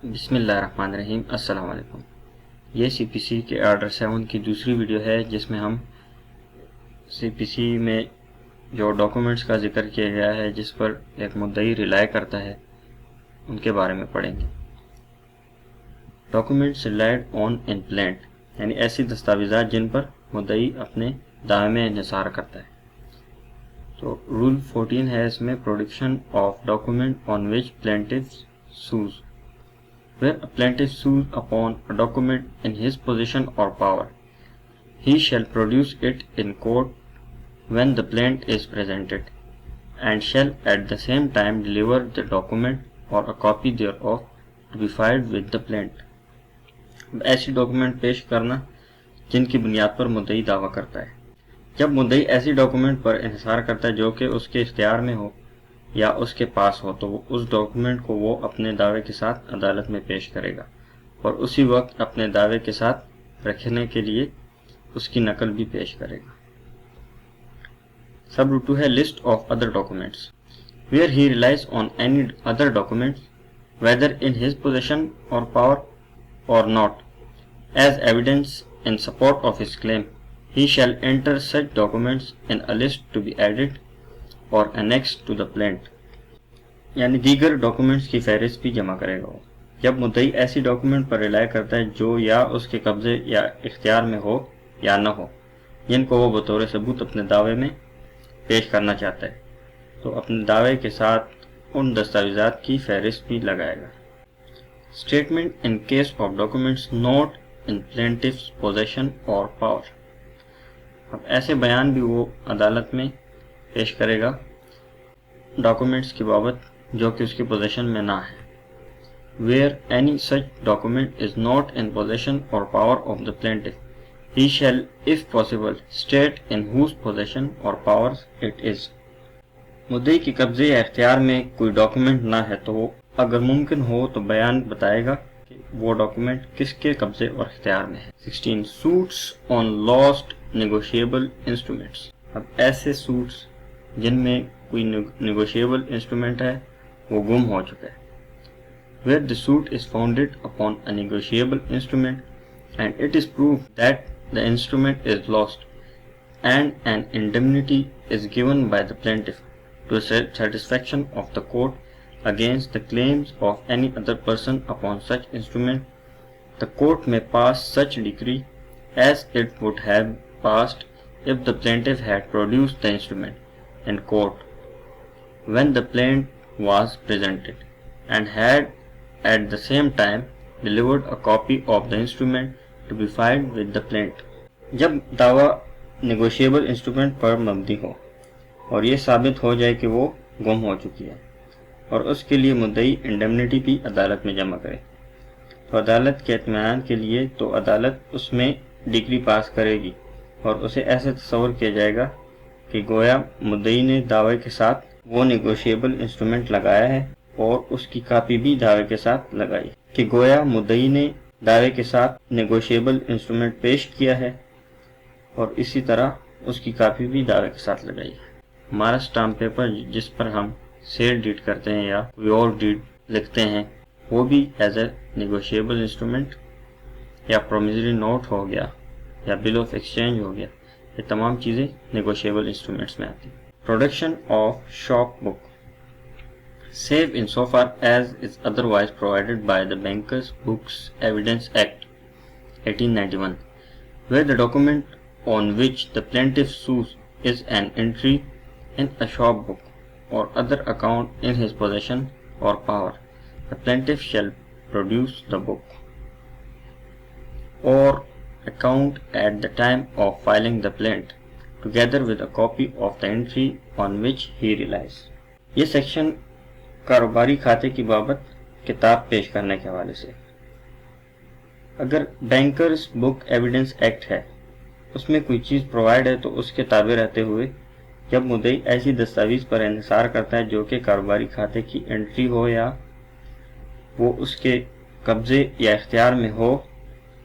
बिस्मिल्लाहिर्रहमानिर्रहीम। अस्सलाम वालेकुम। ये सीपीसी के ऑर्डर 7 की दूसरी वीडियो है जिसमें हम सीपीसी में जो डॉक्यूमेंट्स का जिक्र किया गया है जिस पर एक मुद्दई रिलाय करता है उनके बारे में पढ़ेंगे। Documents relied on in plaint, यानी ऐसी दस्तावेज़ात जिन पर मुद्दई अपने दावे में इन्हिसार करता है। तो रूल 14 है इसमें, production of document on which plaintiff shoes. Where a plaintiff sues upon a document in his possession or power, he shall produce it in court when the plaint is presented, and shall at the same time deliver the document or a copy thereof to be filed with the plaint. ऐसी document पेश करना जिनकी बुनियाद पर मुद्दई दावा करता है। जब मुद्दई ऐसी डॉक्यूमेंट पर इन्हिसार करता है जो कि उसके इख्तियार में हो या उसके पास हो, तो उस डॉक्यूमेंट को वो अपने दावे के साथ अदालत में पेश करेगा और उसी वक्त अपने दावे के साथ रखने के लिए उसकी नकल भी पेश करेगा। सब रूल 2 है, list of other documents. Where he relies on any other documents whether in his possession और power or not as evidence in support of his claim, he shall enter such documents in a list to be added or annex to the plaint, यानी दीगर documents की फहरिस्त भी जमा करेगा वो। जब मुद्दई ऐसी डॉक्यूमेंट पर रिलाय करता है जो या उसके कब्जे या इख्तियार में हो या न हो, जिनको वो बतौर सबूत अपने दावे में पेश करना चाहता है, तो अपने दावे के साथ उन दस्तावेज़ात की फहरिस्त भी लगाएगा। Statement in case of documents not in plaintiff's possession और पावर। अब ऐसे बयान भी वो अदालत में पेश करेगा डॉक्यूमेंट्स की बाबत जो कि उसकी पोजेशन में ना है। Where any such document is not in possession और power of the plaintiff, he shall if possible state in whose possession और पावर्स इट इज। मुद्दई के कब्जे या इख्तियार में कोई डॉक्यूमेंट ना है तो वो अगर मुमकिन हो तो बयान बताएगा कि वो डॉक्यूमेंट किसके कब्जे और इख्तियार में है। 16 suits on lost negotiable instruments. अब ऐसे सूट्स जिनमें कोई नेगोशिएबल इंस्ट्रूमेंट है वो गुम हो चुका है। Where the suit is founded upon a negotiable instrument and it is proved that the instrument is lost and an indemnity is given by the plaintiff to the satisfaction of the court against the claims of any other person upon such instrument, the court may pass such decree as it would have passed if the plaintiff had produced the instrument in court when the plaint was presented and had at the same time delivered a copy of the instrument to be filed with the plaint. जब दावा negotiable instrument पर मबनी हो और ये साबित हो जाए कि वो गुम हो चुकी है और उसके लिए मुद्दई इंडेमनिटी भी अदालत में जमा करे, तो अदालत के इत्मीनान के लिए तो अदालत उसमें डिग्री पास करेगी और उसे ऐसे तस्वर किया जाएगा कि गोया मुद्दई ने दावे के साथ वो नेगोशिएबल इंस्ट्रूमेंट लगाया है और उसकी कापी भी दावे के साथ लगाई, कि गोया मुद्दई ने दावे के साथ नेगोशिएबल इंस्ट्रूमेंट पेश किया है और इसी तरह उसकी कापी भी दावे के साथ लगाई है। हमारा स्टाम्प पेपर जिस पर हम सेल डीड करते हैं या कोई और डीड लिखते हैं वो भी एज ए नेगोशिएबल इंस्ट्रूमेंट या प्रोमिसरी नोट हो गया या बिल ऑफ एक्सचेंज हो गया, ये तमाम चीज़ें नेगोशिएबल इंस्ट्रूमेंट्स में आती हैं। Production of shop book save insofar as is otherwise provided by the Bankers Books Evidence Act 1891, where the document on which the plaintiff sues is an entry in a shop book or other account in his possession or power, the plaintiff shall produce the book or account at the time of filing the plaint, together with a copy of the entry on which he relies. ये section कारोबारी खाते की बाबत किताब पेश करने के हवाले से। अगर बैंकर्स बुक एविडेंस एक्ट है उसमें कोई चीज़ प्रोवाइड है तो उसके ताबे रहते हुए जब मुद्दई ऐसी दस्तावेज पर इन्हिसार करता है जो कि कारोबारी खाते की एंट्री हो या वो उसके कब्जे या इख्तियार में हो,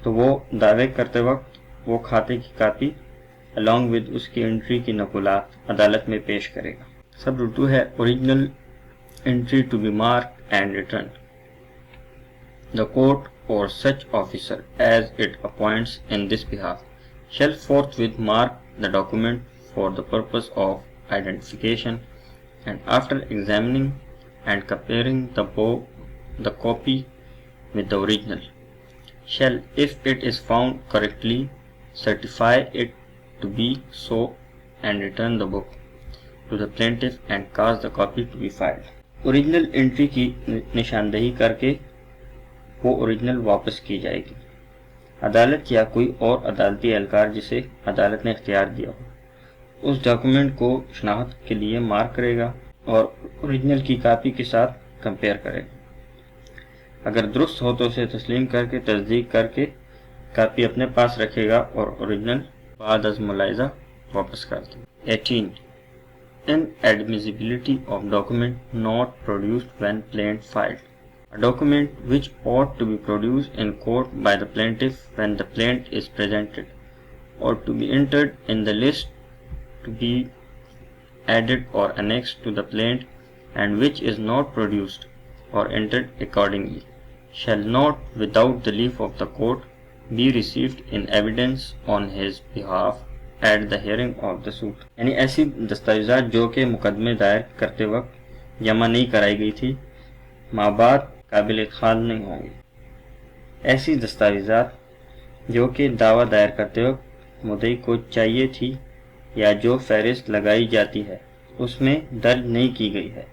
तो वो दावे करते वक्त वो खाते की कापी अलॉन्ग विद उसकी एंट्री की नकुलात अदालत में पेश करेगा। सब रूल 2 है, original entry to be marked and returned. The court or such officer as it appoints in this behalf shall forthwith mark the document for the purpose of identification, and after examining and comparing the copy with the original, shall, if it is found correctly, certify it to be so and return the book to the plaintiff and cause the copy to be filed. Original entry की निशानदेही करके वो original वापस की जाएगी। अदालत या कोई और अदालती एहलकार जिसे अदालत ने इख्तियार दिया हो उस डॉक्यूमेंट को शनाख्त के लिए मार्क करेगा और ओरिजिनल की कापी के साथ कंपेयर करेगा। अगर दुरुस्त हो तो उसे तस्लीम करके तस्दीक करके कापी अपने पास रखेगा और ओरिजिनल बाद अज़ मुलाहिज़ा वापस कर देगा। 18. Inadmissibility of document not produced when plaint filed. A document which ought to be produced in court by the plaintiff when the plaint is presented, or to be entered in the list to be added or annexed to the plaint, and which is not produced or entered accordingly, shall not, without the leave of the court, be received in evidence on his behalf at the hearing of the suit. यानी ऐसी दस्तावेज़ात जो कि मुकदमे दायर करते वक्त जमा नहीं कराई गई थी माबाद काबिल इदखाल नहीं होंगी। ऐसी दस्तावेज़ात जो कि दावा दायर करते वक्त मुद्दई को चाहिए थी या जो फहरिस्त लगाई जाती है उसमें दर्ज नहीं की गई है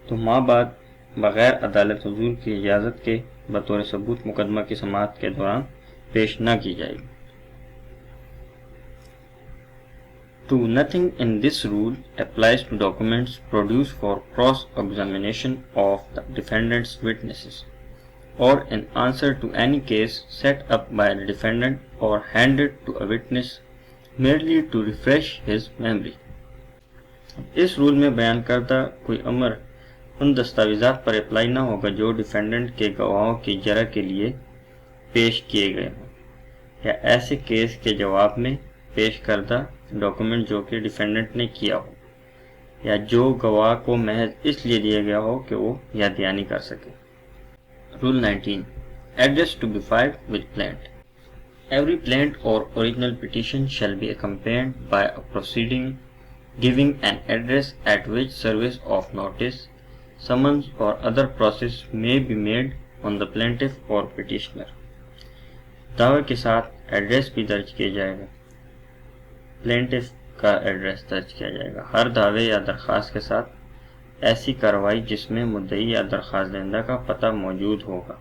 तो माबाद बग़ैर अदालत हुज़ूर की इजाज़त के बतौर सबूत मुकदमा की समाअत के दौरान पेश न की जाएगी। 2. Nothing in this rule applies to documents produced for cross-examination of the defendant's witnesses, or in answer to any case set up by the defendant or handed to a witness merely to refresh his memory. इस rule में बयान करदा कोई अमर उन दस्तावेज़ात पर apply न होगा जो डिफेंडेंट के गवाहों की जरा के लिए पेश किए गए हों या ऐसे केस के जवाब में पेश करदा डॉक्यूमेंट जो कि डिफेंडेंट ने किया हो या जो गवाह को महज इसलिए दिया गया हो कि वो याद दहानी कर सके। Rule 19. Address to be filed with plaint. Every plaint or original petition shall be accompanied by a proceeding giving an address at which service of notice, summons or other process may be made on the plaintiff or petitioner. दावे के साथ address भी दर्ज किया जाएगा, plaintiff का address दर्ज किया जाएगा। हर दावे या दरख्वास्त के साथ ऐसी कार्रवाई जिसमें मुद्दई या दरख्वास्त दहिंदा का पता मौजूद होगा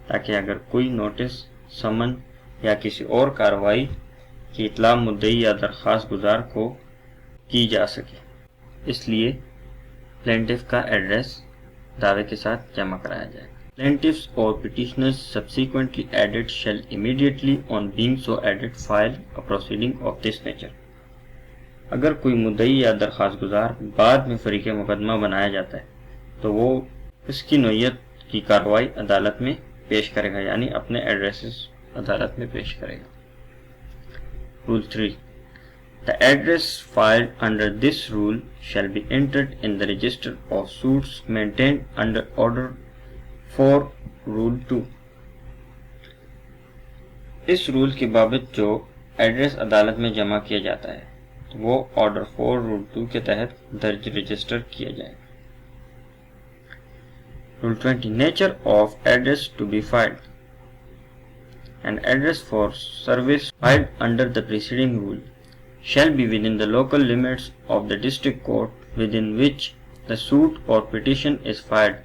ताकि अगर कोई नोटिस, समन या किसी और कार्रवाई की इतला मुद्दई या दरख्वास्त गुजार को की जा सके। इसलिए प्लेंटिफ का एड्रेस दावे के साथ जमा कराया जाएगा। Plaintiffs or petitioners subsequently added shall immediately on being so added file a proceeding of this nature. अगर कोई मुद्दई या दरख्वास्त गुजार बाद में फरीक़े मुकदमा बनाया जाता है तो वो इसकी नौयत की कार्रवाई अदालत में पेश करेगा यानी अपने एड्रेसेस अदालत में पेश करेगा। Rule 3. The address filed under this rule shall be entered in the register of suits maintained under order 4 Rule 2. इस रूल की बाबत जो एड्रेस अदालत में जमा किया जाता है तो वो ऑर्डर 4 Rule 2 के तहत दर्ज रजिस्टर किया जाएगा। Rule 20. Nature of address to be filed. An address for service filed under the preceding rule shall be within the local limits of the district court within which the suit or petition is filed,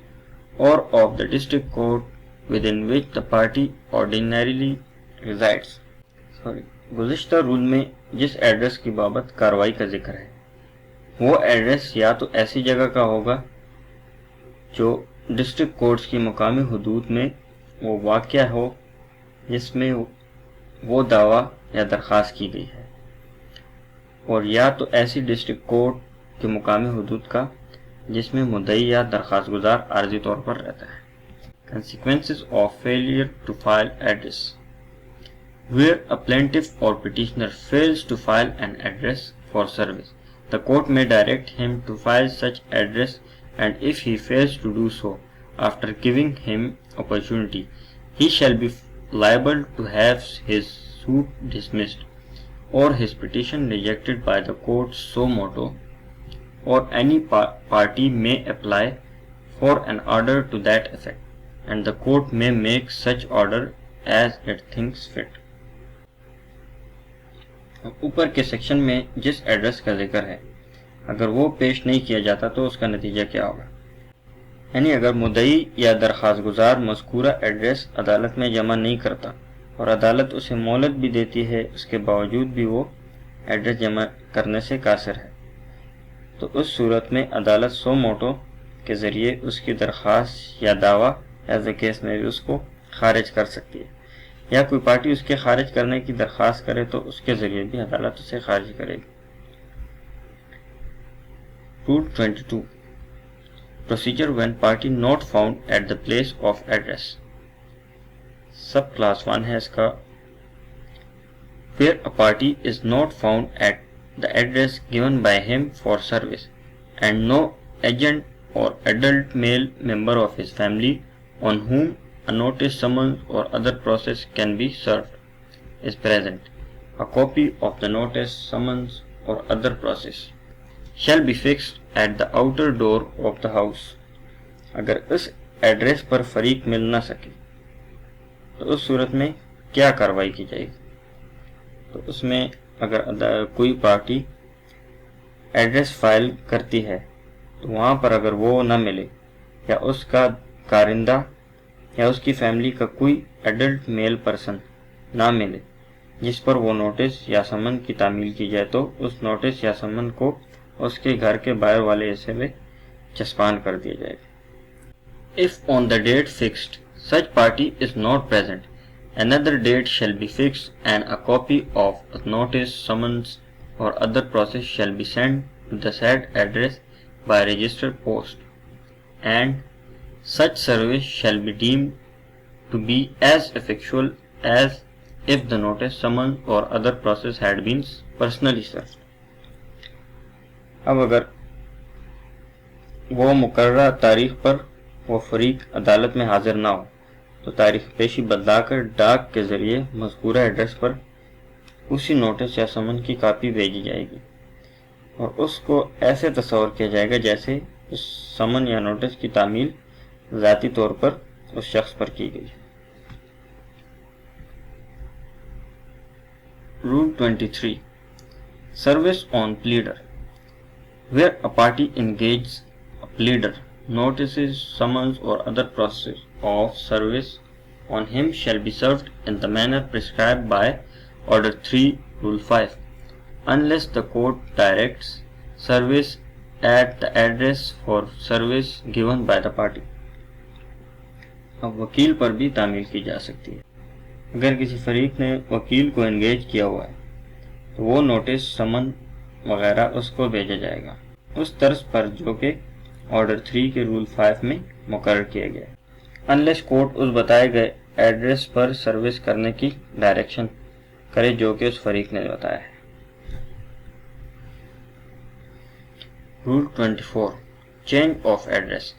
or of the district court within which the party ordinarily resides. गुज़िश्ता rule में जिस address की बाबत कार्रवाई का जिक्र है वो एड्रेस या तो ऐसी जगह का होगा जो डिस्ट्रिक्ट कोर्ट्स की मुकामी हुदूद में वो वाक़या हो जिसमें वो दावा या दरख्वास्त की गई है, और या तो ऐसी डिस्ट्रिक्ट कोर्ट के मुकामी हुदूद का जिसमें मुद्दई या दरख्वास्त गुजार आर्जी तौर पर रहता है। Consequences of failure to file address. Where a plaintiff or petitioner fails to file an address for service, the court may direct him to file such address, and if he fails to do so, after giving him opportunity, he shall be liable to have his suit dismissed or his petition rejected by the court suo motu, or any party may apply for an order to that effect, and the court may make such order as it thinks fit. ऊपर के section में जिस address का जिक्र है, अगर वो पेश नहीं किया जाता तो उसका नतीजा क्या होगा। यानी अगर मुद्दई या दरख्वास्त गुजार मज़कूरा एड्रेस अदालत में जमा नहीं करता और अदालत उसे मोहलत भी देती है, उसके बावजूद भी वो एड्रेस जमा करने से कासिर है, तो उस सूरत में अदालत सो मोटो के ज़रिए उसकी दरख्वास्त या दावा एज ए केस में भी उसको खारिज कर सकती है, या कोई पार्टी उसके खारिज करने की दरख्वास्त करे तो उसके ज़रिए भी अदालत उसे खारिज करेगी। Rule 22 Procedure when party not found at the place of address। सब क्लास 1 है इसका। Where a party is not found at the address given by him for service and no agent or adult male member of his family on whom a notice, summons or other process can be served is present, a copy of the notice, summons or other process shall be fixed at the outer door of the house। अगर इस address पर फरीक मिल ना सके तो उस सूरत में क्या कार्रवाई की जाएगी। तो उसमें अगर कोई पार्टी एड्रेस फाइल करती है तो वहाँ पर अगर वो ना मिले या उसका कारिंदा या उसकी फैमिली का कोई एडल्ट मेल पर्सन ना मिले जिस पर वो नोटिस या समन की तामील की जाए, तो उस नोटिस या समन को उसके घर के बाहर वाले हिस्से में चस्पान कर दिया जाएगा। If on the date fixed such party is not present, another date shall be fixed and a copy of a notice, summons or other process shall be sent to the said address by registered post, and such service shall be deemed to be as effectual as if the notice, summons or other process had been personally served। अब अगर वो मुकर्रर तारीख पर वो फरीक अदालत में हाजिर ना हो तो तारीख पेशी बदलाकर डाक के ज़रिए मज़कूरा एड्रेस पर उसी नोटिस या समन की कापी भेजी जाएगी और उसको ऐसे तस्वर किया जाएगा जैसे उस समन या नोटिस की तामील ज़ाती तौर पर उस शख्स पर की गई। Rule 23 service on pleader. Where a party engages a pleader, notices, summons or other process of service on him shall be served in the manner prescribed by Order 3, Rule 5, unless the court directs service at the address for service given by the party। अब वकील पर भी तामील की जा सकती है। अगर किसी फरीक ने वकील को एंगेज किया हुआ है तो वो नोटिस, समन वगैरह उसको भेजा जाएगा उस तर्ज पर जो कि ऑर्डर 3 के रूल 5 में मुकर्रर किया गया है, अनलेस कोर्ट उस बताए गए एड्रेस पर सर्विस करने की डायरेक्शन करे जो कि उस फरीक ने बताया है। Rule 24 change of address.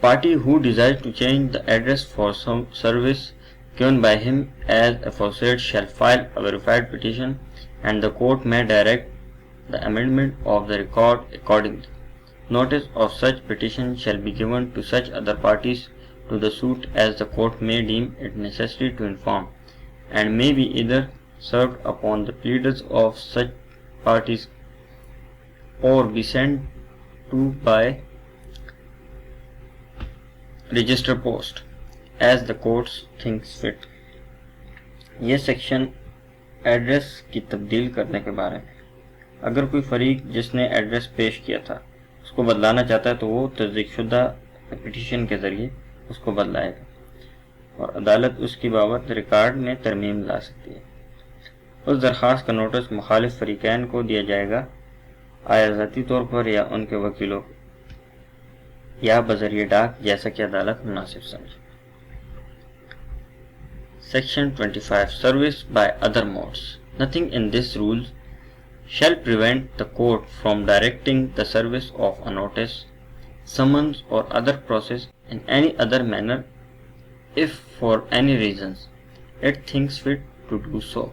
Party who desires to change the address for some service given by him as aforesaid shall file a verified petition and the court may direct the amendment of the record accordingly. Notice of such petition shall be given to such other parties to the suit as the court may deem it necessary to inform, and may be either served upon the pleaders of such parties or be sent to by register post as the courts thinks fit। ये section address की तब्दील करने के बारे में। अगर कोई फरीक जिसने एड्रेस पेश किया था उसको बदलाना चाहता है तो वो तस्दीकशुदा पिटीशन के ज़रिए उसको बदलाएगा और अदालत उसकी बाबत रिकॉर्ड में तरमीम ला सकती है। उस दरख्वास्त का नोटिस मुखालिफ फरीकैन को दिया जाएगा, आया ज़ाती तौर पर या उनके वकीलों को, या बज़रिए डाक, जैसा कि अदालत मुनासिब समझे। Section 25 Service by other modes। Nothing in this rule shall prevent the court from directing the service of a notice, summons or other process in any other manner if for any reasons it thinks fit to do so।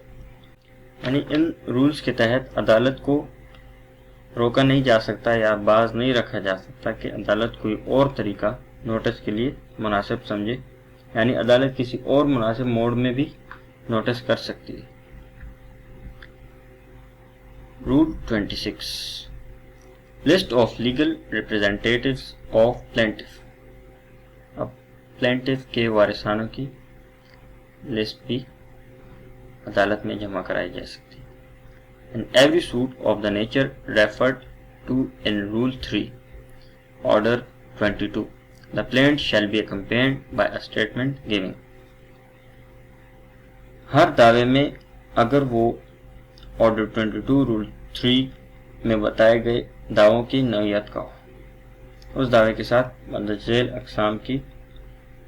यानी इन rules के तहत अदालत को रोका नहीं जा सकता या बाज नहीं रखा जा सकता कि अदालत कोई और तरीका नोटिस के लिए मुनासिब समझे, यानी अदालत किसी और मुनासिब मोड में भी नोटिस कर सकती है। Rule 26, list of legal representatives of plaintiff. अब प्लेंटिफ के वारिसानों की लिस्ट भी अदालत में जमा कराई जा सकती है। In every suit of the nature referred to in Rule 3, Order 22, the plaintiff shall be accompanied by a statement giving। हर दावे में अगर वो Order 22 Rule 3 में बताए गए दावों की नौयत का हो, उस दावे के साथ मंदरजेल अक़साम की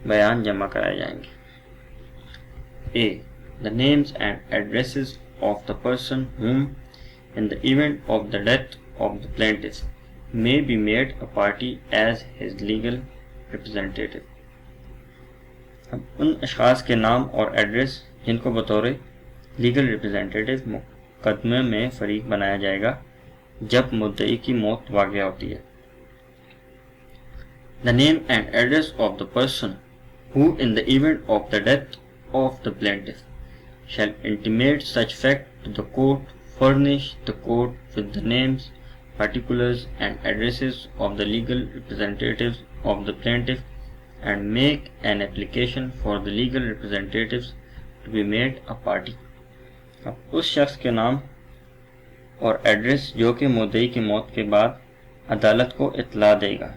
बयान जमा कराए जाएंगे। A. The names and addresses of the person whom, in the event of the death of the plaintiff, may be made a party as his legal representative। अब उन अशखास के नाम और एड्रेस जिनको बतौर लीगल रिप्रेजेंटेटिव मुकदमे में फरीक बनाया जाएगा जब मुद्दई की मौत वाक़या होती है। The name and address of the person who, in the event of the death of the plaintiff, shall intimate such fact to the court, furnish the court with the names, particulars and addresses of the legal representatives of the plaintiff, and make an application for the legal representatives to be made a party। अब उस शख्स के नाम और address जो कि मुद्दई की मौत के बाद अदालत को इत्तला देगा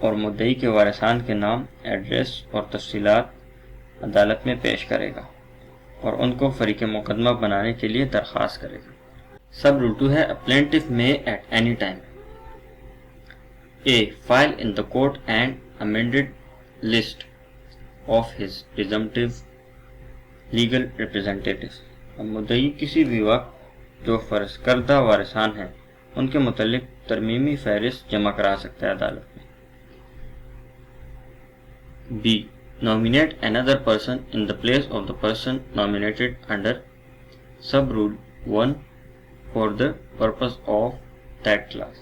और मुद्दई के वारिसान के नाम, एड्रेस और तफसीलात अदालत में पेश करेगा और उनको फरीक मुकदमा बनाने के लिए दरख्वास्त करेगा। सब रूल 2 है, a plaintiff may at any time A. file in the court an amended list of his presumptive legal representatives। अब मुद्दई किसी भी वक्त जो फर्ज करदा वारिसान हैं उनके मुतल्लिक तरमीमी फहरिस्त जमा करा सकता है अदालत में। B. Nominate another person in the place of the person nominated under sub rule 1 for the purpose of that class।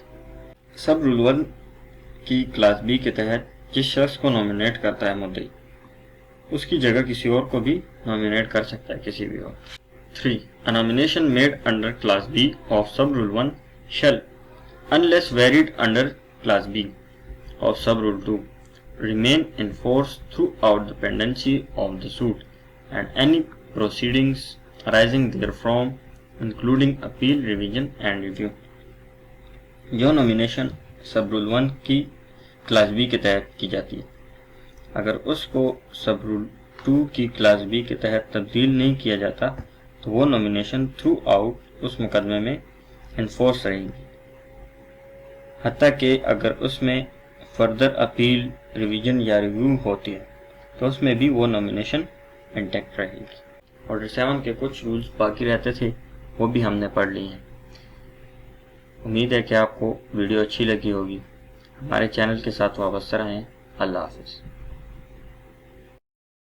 सब रूल 1 की क्लास B के तहत जिस शख्स को नॉमिनेट करता है मुद्दई, उसकी जगह किसी और को भी नॉमिनेट कर सकता है किसी भी और। 3. A nomination made under class B of sub rule 1 shall, unless varied under class B of sub rule 2, remain in force throughout the pendency of the suit and any proceedings arising therefrom, including appeal, revision and review। जो nomination सब rule 1 की class B के तहत की जाती है, अगर उसको सब रूल 2 की क्लास बी के तहत तब्दील नहीं किया जाता तो वो नॉमिनेशन थ्रू आउट उस मुकदमे में इन्फोर्स रहेगी, हत्ता कि अगर उसमें फर्दर अपील, रिवीजन या रिव्यू होती है तो उसमें भी वो नॉमिनेशन इंटैक्ट रहेगी। ऑर्डर 7 के कुछ रूल्स बाकी रहते थे, वो भी हमने पढ़ लिए हैं। उम्मीद है कि आपको वीडियो अच्छी लगी होगी। हमारे चैनल के साथ वाबस्ता रहें। अल्लाह हाफ़िज़।